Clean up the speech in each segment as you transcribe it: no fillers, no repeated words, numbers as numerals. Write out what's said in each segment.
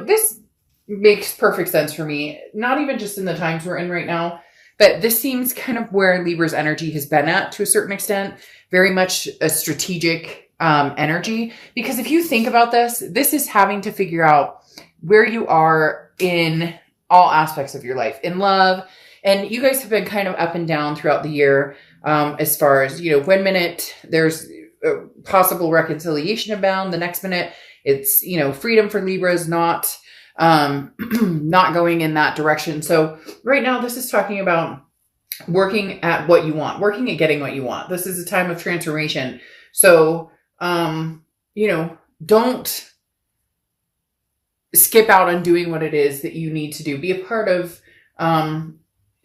this makes perfect sense for me, not even just in the times we're in right now, but this seems kind of where Libra's energy has been at to a certain extent, very much a strategic energy. Because if you think about this is having to figure out where you are in all aspects of your life, in love. And you guys have been kind of up and down throughout the year, as far as, one minute there's a possible reconciliation abound. The next minute it's, freedom for Libras, not going in that direction. So right now this is talking about working at what you want, working at getting what you want. This is a time of transformation. So, don't skip out on doing what it is that you need to do. Be a part of,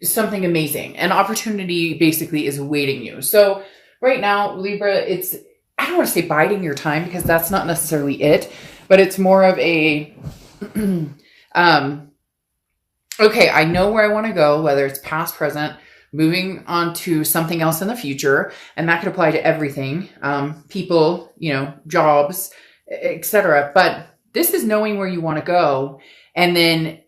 something amazing. An opportunity basically is awaiting you. So right now, Libra, I don't want to say biding your time, because that's not necessarily it, but it's more of a, okay, I know where I want to go, whether it's past, present, moving on to something else in the future. And that could apply to everything, people, jobs, etc. But this is knowing where you want to go and then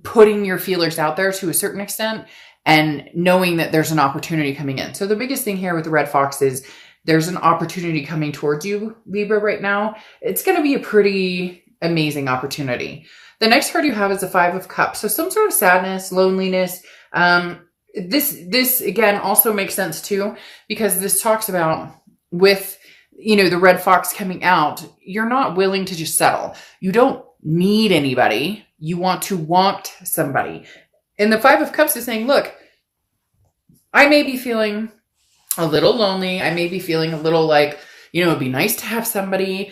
putting your feelers out there to a certain extent and knowing that there's an opportunity coming in. So the biggest thing here with the red fox is there's an opportunity coming towards you, Libra, right now. It's going to be a pretty amazing opportunity. The next card you have is the Five of Cups. So some sort of sadness, loneliness. This again also makes sense too, because this talks about with, the red fox coming out, you're not willing to just settle. You don't need anybody. You want somebody. And the Five of Cups is saying, look, I may be feeling a little lonely. I may be feeling a little like, it'd be nice to have somebody.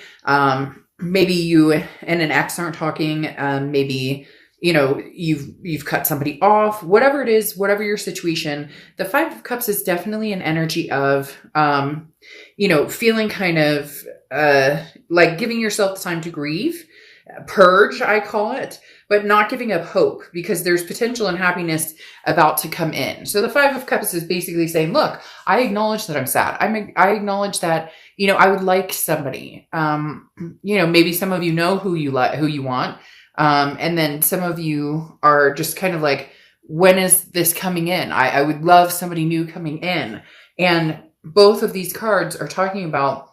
Maybe you and an ex aren't talking. Maybe, you've cut somebody off, whatever it is, whatever your situation. The Five of Cups is definitely an energy of, feeling kind of, like giving yourself the time to grieve, purge, I call it, but not giving up hope, because there's potential and happiness about to come in. So the Five of Cups is basically saying, look, I acknowledge that I'm sad. I acknowledge that, I would like somebody. Maybe some of you know who you want. And then some of you are just kind of like, when is this coming in? I would love somebody new coming in. And both of these cards are talking about,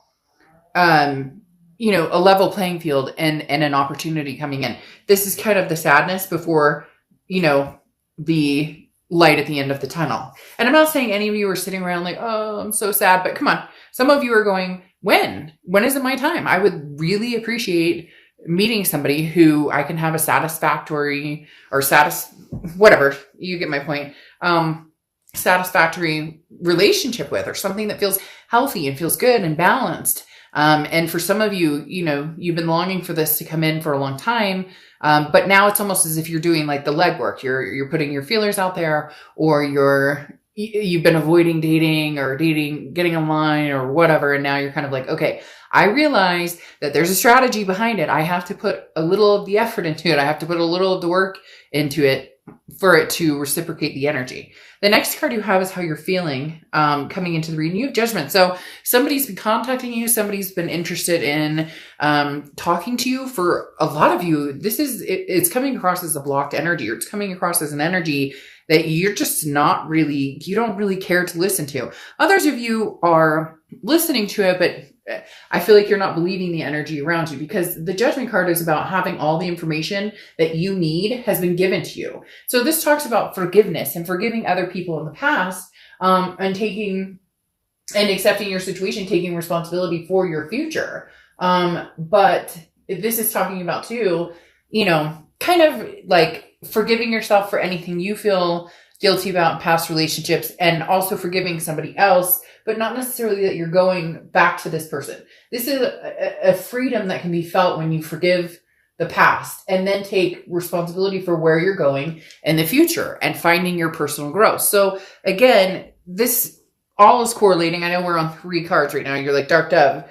a level playing field and an opportunity coming in. This is kind of the sadness before, the light at the end of the tunnel. And I'm not saying any of you are sitting around like, oh, I'm so sad, but come on. Some of you are going, when is it my time? I would really appreciate meeting somebody who I can have a satisfactory or whatever, you get my point, satisfactory relationship with, or something that feels healthy and feels good and balanced. And for some of you, you've been longing for this to come in for a long time. But now it's almost as if you're doing like the legwork. You're putting your feelers out there, or you've been avoiding dating or getting online or whatever. And now you're kind of like, okay, I realize that there's a strategy behind it. I have to put a little of the effort into it. I have to put a little of the work into it for it to reciprocate the energy. The next card you have is how you're feeling, coming into the reading. You have Judgment. So somebody's been contacting you. Somebody's been interested in, talking to you. For a lot of you, it's coming across as a blocked energy, or it's coming across as an energy that you're just you don't really care to listen to. Others of you are listening to it, but I feel like you're not believing the energy around you, because the Judgment card is about having all the information that you need has been given to you. So this talks about forgiveness and forgiving other people in the past, and accepting your situation, taking responsibility for your future. But this is talking about too, kind of like forgiving yourself for anything you feel guilty about in past relationships, and also forgiving somebody else, but not necessarily that you're going back to this person. This is a freedom that can be felt when you forgive the past and then take responsibility for where you're going in the future and finding your personal growth. So again, this all is correlating. I know we're on 3 cards right now. You're like, Dark Dove.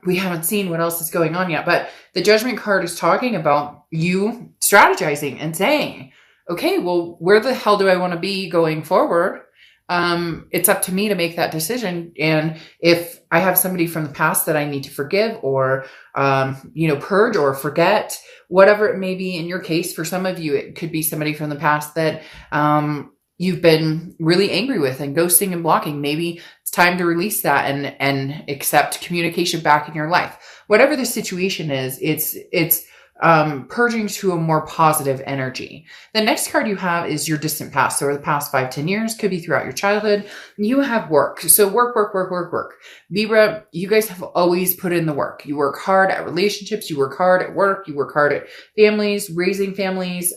We haven't seen what else is going on yet, but the Judgment card is talking about you strategizing and saying, okay, well, where the hell do I want to be going forward? it's up to me to make that decision. And if I have somebody from the past that I need to forgive or, purge or forget, whatever it may be in your case, for some of you, it could be somebody from the past that, you've been really angry with and ghosting and blocking. Maybe it's time to release that and accept communication back in your life. Whatever the situation is, it's purging to a more positive energy. The next card you have is your distant past. So the past 5-10 years, could be throughout your childhood. You have work. So work. Libra, you guys have always put in the work. You work hard at relationships. You work hard at work. You work hard at families, raising families,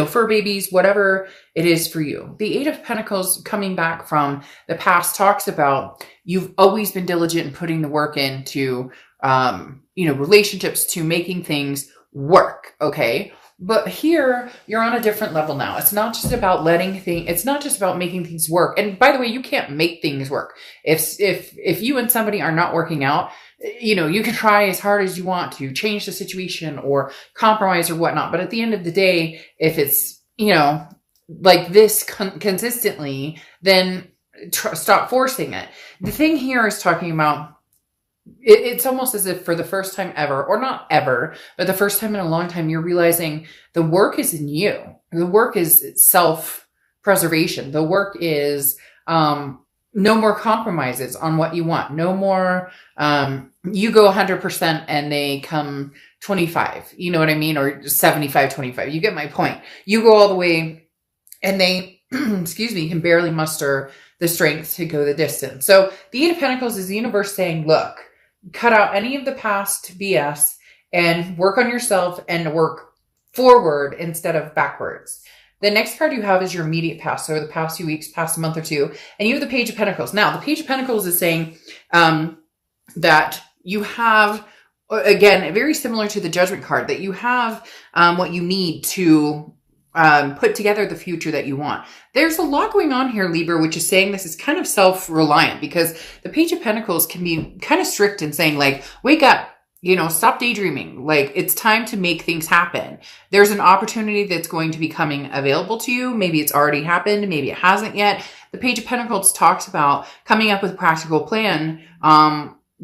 fur babies, whatever it is for you. The Eight of Pentacles coming back from the past talks about you've always been diligent in putting the work into, relationships, to making things work. Okay. But here you're on a different level now. It's not just about it's not just about making things work. And by the way, you can't make things work. If you and somebody are not working out, you can try as hard as you want to change the situation or compromise or whatnot. But at the end of the day, if it's, like this consistently, then stop forcing it. The thing here is talking about, it's almost as if for the first time ever, or not ever, but the first time in a long time, you're realizing the work is in you. The work is self-preservation. The work is, no more compromises on what you want. No more, you go 100% and they come 25. You know what I mean? Or 75, 25. You get my point. You go all the way and they, can barely muster the strength to go the distance. So the Eight of Pentacles is the universe saying, look, cut out any of the past BS and work on yourself and work forward instead of backwards. The next card you have is your immediate past. So the past few weeks, past month or two, and you have the Page of Pentacles. Now, the Page of Pentacles is saying that you have, again, very similar to the Judgment card, that you have what you need to put together the future that you want. There's a lot going on here, Libra, which is saying this is kind of self-reliant, because the Page of Pentacles can be kind of strict in saying, like, wake up, stop daydreaming. Like, it's time to make things happen. There's an opportunity that's going to be coming available to you. Maybe it's already happened. Maybe it hasn't yet. The Page of Pentacles talks about coming up with a practical plan,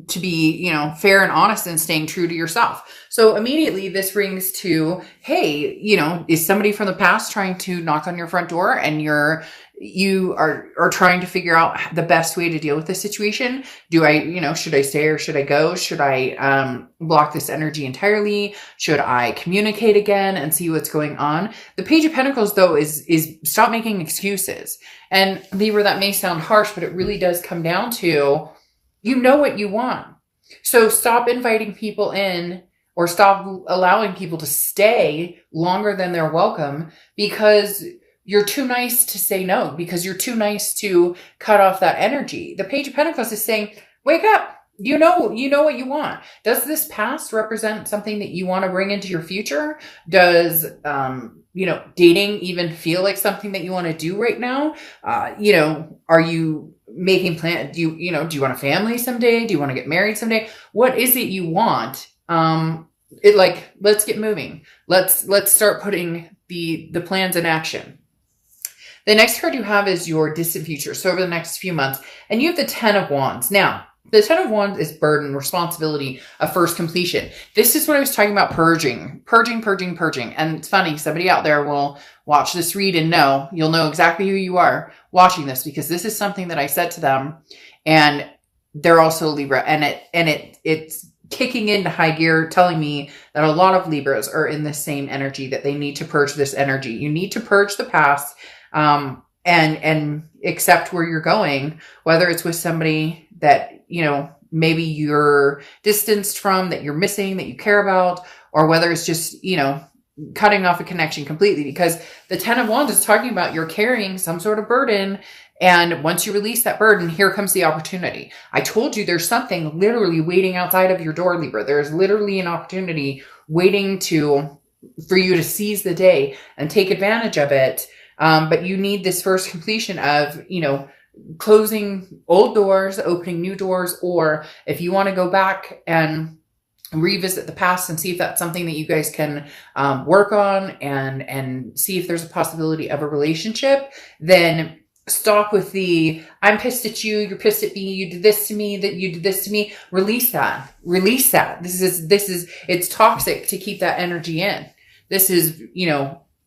to be, fair and honest and staying true to yourself. So immediately this rings to, hey, is somebody from the past trying to knock on your front door and you are trying to figure out the best way to deal with this situation? Do I, should I stay or should I go? Should I, block this energy entirely? Should I communicate again and see what's going on? The Page of Pentacles, though, is stop making excuses. And Libra, that may sound harsh, but it really does come down to, you know what you want. So stop inviting people in or stop allowing people to stay longer than they're welcome, because you're too nice to say no, because you're too nice to cut off that energy. The Page of Pentacles is saying, wake up. You know what you want. Does this past represent something that you want to bring into your future? Does, dating even feel like something that you want to do right now? Are you making plans? Do you want a family someday? Do you want to get married someday? What is it you want? Let's get moving. Let's start putting the plans in action. The next card you have is your distant future. So over the next few months, and you have the 10 of Wands. Now, the 10 of Wands is burden, responsibility, a first completion. This is what I was talking about, purging. And it's funny, somebody out there will watch this read and you'll know exactly who you are watching this, because this is something that I said to them, and they're also Libra, and it's kicking into high gear, telling me that a lot of Libras are in the same energy, that they need to purge this energy. You need to purge the past, and accept where you're going, whether it's with somebody that, maybe you're distanced from, that you're missing, that you care about, or whether it's just, cutting off a connection completely, because the 10 of Wands is talking about you're carrying some sort of burden. And once you release that burden, here comes the opportunity. I told you there's something literally waiting outside of your door, Libra. There's literally an opportunity waiting for you to seize the day and take advantage of it. But you need this first completion of, closing old doors, opening new doors, or if you want to go back and revisit the past and see if that's something that you guys can work on and see if there's a possibility of a relationship, then stop with the, I'm pissed at you, you're pissed at me, you did this to me, that you did this to me. Release that. Release that. It's toxic to keep that energy in. This is,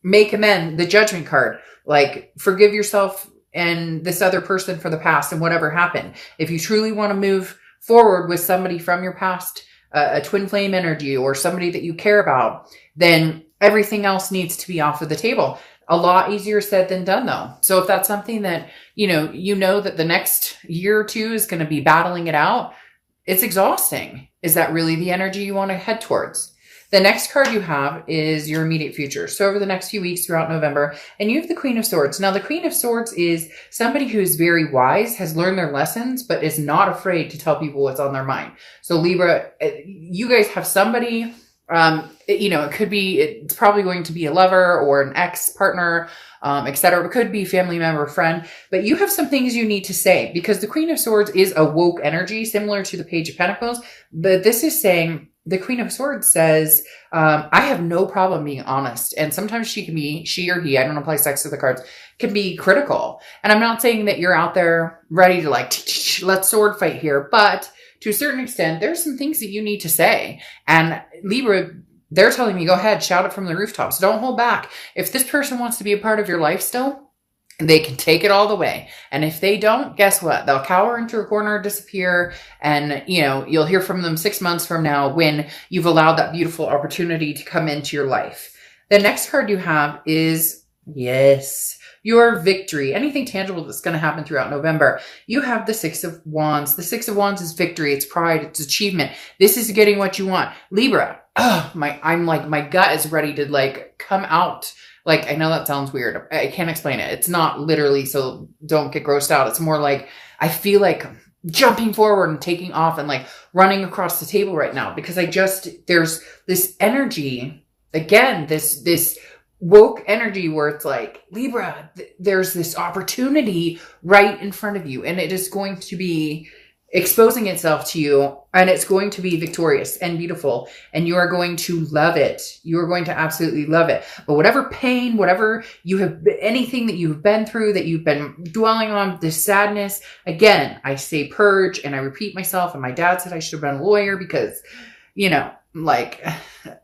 make amends, the judgment card. Like, forgive yourself and this other person for the past and whatever happened. If you truly want to move forward with somebody from your past, a twin flame energy or somebody that you care about, then everything else needs to be off of the table. A lot easier said than done, though. So if that's something that, you know that the next year or two is going to be battling it out, it's exhausting. Is that really the energy you want to head towards? The next card you have is your immediate future. So over the next few weeks throughout November, and you have the Queen of Swords. Now, the Queen of Swords is somebody who is very wise, has learned their lessons, but is not afraid to tell people what's on their mind. So Libra, you guys have somebody, it's probably going to be a lover or an ex-partner, etc. It could be family member, friend, but you have some things you need to say because the Queen of Swords is a woke energy, similar to the Page of Pentacles, but this is saying, the Queen of Swords says, I have no problem being honest. And sometimes she or he, I don't apply sex to the cards, can be critical. And I'm not saying that you're out there ready to let's sword fight here. But to a certain extent, there's some things that you need to say. And Libra, they're telling me, go ahead, shout it from the rooftops. Don't hold back. If this person wants to be a part of your life still, they can take it all the way. And if they don't, guess what? They'll cower into a corner, disappear, and, you'll hear from them 6 months from now when you've allowed that beautiful opportunity to come into your life. The next card you have is, yes, your victory. Anything tangible that's going to happen throughout November. You have the Six of Wands. The Six of Wands is victory. It's pride. It's achievement. This is getting what you want. Libra, my gut is ready to come out. I know that sounds weird. I can't explain it. It's not literally, so don't get grossed out. It's more like, I feel like jumping forward and taking off and running across the table right now because there's this energy, again, this woke energy where it's Libra, there's this opportunity right in front of you and it is going to be exposing itself to you and it's going to be victorious and beautiful and you are going to love it. You are going to absolutely love it. But whatever pain, whatever you have, anything that you've been through, that you've been dwelling on, this sadness, again, I say purge and I repeat myself. And my dad said I should have been a lawyer because,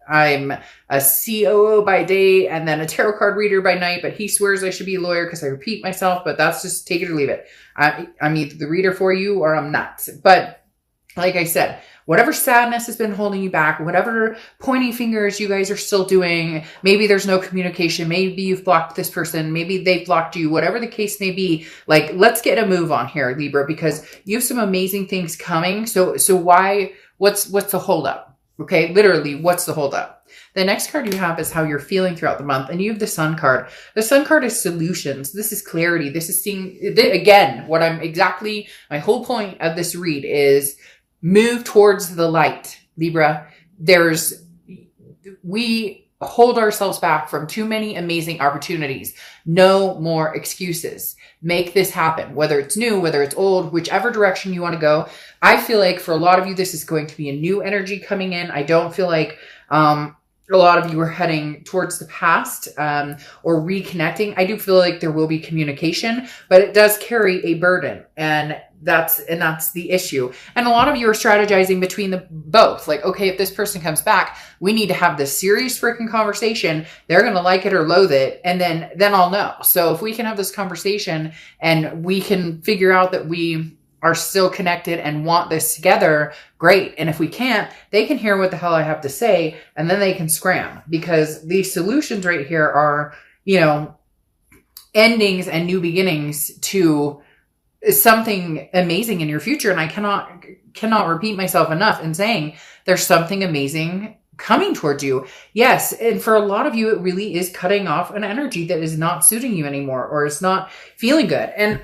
I'm a COO by day and then a tarot card reader by night, but he swears I should be a lawyer because I repeat myself, but that's just take it or leave it. I'm either the reader for you or I'm not. But like I said, whatever sadness has been holding you back, whatever pointing fingers you guys are still doing, maybe there's no communication, maybe you've blocked this person, maybe they've blocked you, whatever the case may be, let's get a move on here, Libra, because you have some amazing things coming. So what's the holdup? Okay, literally, what's the holdup? The next card you have is how you're feeling throughout the month, and you have the Sun card. The Sun card is solutions. This is clarity. This is seeing, again, my whole point of this read is move towards the light, Libra. We hold ourselves back from too many amazing opportunities. No more excuses. Make this happen, whether it's new, whether it's old, whichever direction you want to go. I feel like for a lot of you, this is going to be a new energy coming in. I don't feel like a lot of you are heading towards the past or reconnecting. I do feel like there will be communication, but it does carry a burden, and that's the issue. And a lot of you are strategizing between the both. Okay, if this person comes back, we need to have this serious freaking conversation. They're going to like it or loathe it. And then I'll know. So if we can have this conversation and we can figure out that we are still connected and want this together, great. And if we can't, they can hear what the hell I have to say and then they can scram, because these solutions right here are, endings and new beginnings to something amazing in your future. And I cannot repeat myself enough in saying there's something amazing coming towards you. Yes. And for a lot of you, it really is cutting off an energy that is not suiting you anymore, or it's not feeling good. And,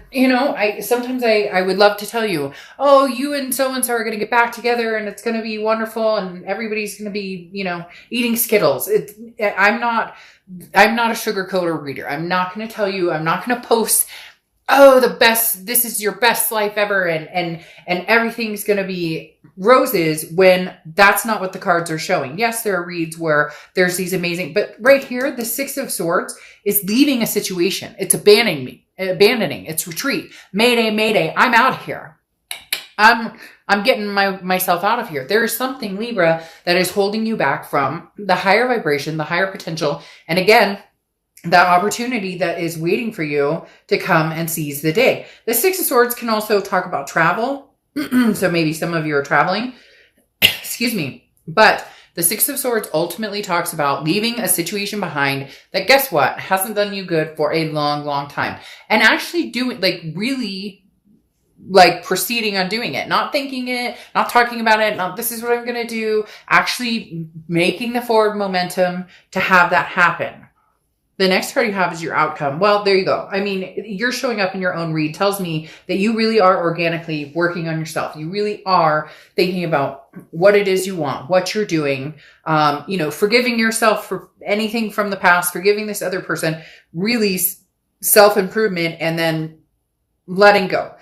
sometimes I would love to tell you, oh, you and so-and-so are going to get back together and it's going to be wonderful. And everybody's going to be, eating Skittles. I'm not a sugarcoater reader. I'm not going to tell you, I'm not going to post, oh, this is your best life ever. And everything's going to be roses, when that's not what the cards are showing. Yes, there are reads where there's these amazing, but right here, the Six of Swords is leaving a situation. It's abandoning me. abandoning. It's retreat. Mayday, mayday. I'm out of here. I'm getting myself out of here. There is something, Libra, that is holding you back from the higher vibration, the higher potential. And again, that opportunity that is waiting for you to come and seize the day. The Six of Swords can also talk about travel. So maybe some of you are traveling. Excuse me. But the Six of Swords ultimately talks about leaving a situation behind that, guess what, hasn't done you good for a long, long time. And actually doing, like, really, like, proceeding on doing it. Not thinking it, not talking about it, not this is what I'm going to do. Actually making the forward momentum to have that happen. The next card you have is your outcome. Well, there you go. I mean, you're showing up in your own read tells me that you really are organically working on yourself. You really are thinking about what it is you want, what you're doing, forgiving yourself for anything from the past, forgiving this other person, really self-improvement, and then letting go.